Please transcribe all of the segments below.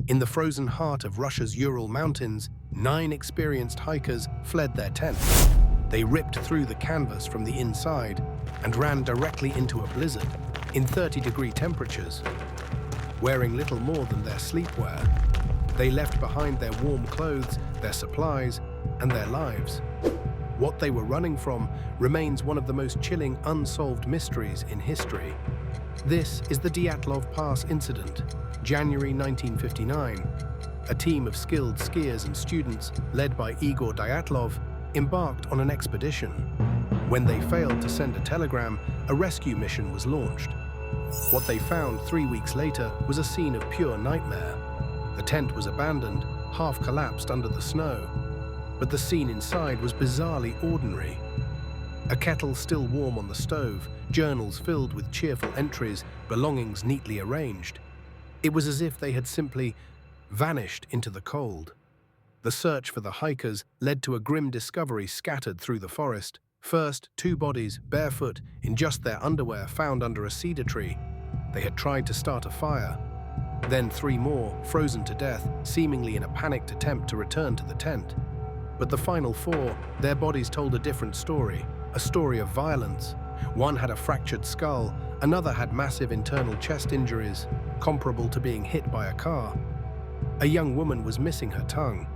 In the frozen heart of Russia's Ural Mountains, 9 experienced hikers fled their tents. They ripped through the canvas from the inside and ran directly into a blizzard in 30-degree temperatures. Wearing little more than their sleepwear, they left behind their warm clothes, their supplies, and their lives. What they were running from remains one of the most chilling unsolved mysteries in history. This is the Dyatlov Pass incident, January 1959. A team of skilled skiers and students, led by Igor Dyatlov, embarked on an expedition. When they failed to send a telegram, a rescue mission was launched. What they found 3 weeks later was a scene of pure nightmare. The tent was abandoned, half collapsed under the snow. But the scene inside was bizarrely ordinary. A kettle still warm on the stove, journals filled with cheerful entries, belongings neatly arranged. It was as if they had simply vanished into the cold. The search for the hikers led to a grim discovery scattered through the forest. First, 2 bodies, barefoot, in just their underwear, found under a cedar tree. They had tried to start a fire. Then 3 more, frozen to death, seemingly in a panicked attempt to return to the tent. But the final 4, their bodies told a different story, a story of violence. One had a fractured skull, another had massive internal chest injuries, comparable to being hit by a car. A young woman was missing her tongue.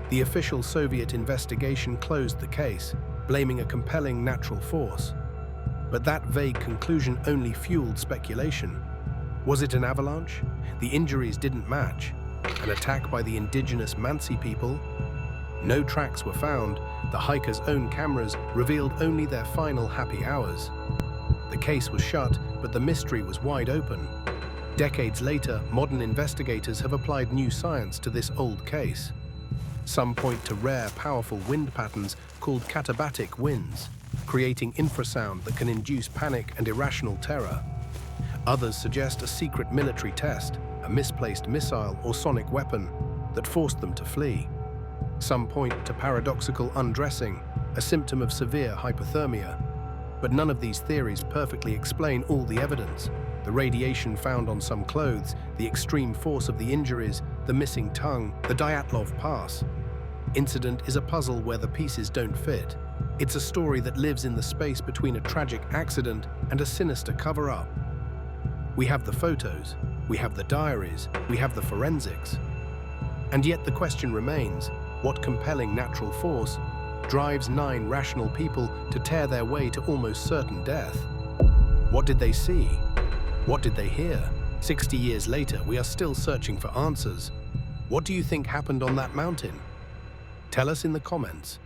The official Soviet investigation closed the case, blaming a compelling natural force. But that vague conclusion only fueled speculation. Was it an avalanche? The injuries didn't match. An attack by the indigenous Mansi people? No tracks were found. The hikers' own cameras revealed only their final happy hours. The case was shut, but the mystery was wide open. Decades later, modern investigators have applied new science to this old case. Some point to rare, powerful wind patterns called katabatic winds, creating infrasound that can induce panic and irrational terror. Others suggest a secret military test, a misplaced missile or sonic weapon that forced them to flee. Some point to paradoxical undressing, a symptom of severe hypothermia. But none of these theories perfectly explain all the evidence. The radiation found on some clothes, the extreme force of the injuries, the missing tongue, the Dyatlov Pass. Incident is a puzzle where the pieces don't fit. It's a story that lives in the space between a tragic accident and a sinister cover-up. We have the photos, we have the diaries, we have the forensics. And yet the question remains, what compelling natural force drives 9 rational people to tear their way to almost certain death? What did they see? What did they hear? 60 years later, we are still searching for answers. What do you think happened on that mountain? Tell us in the comments.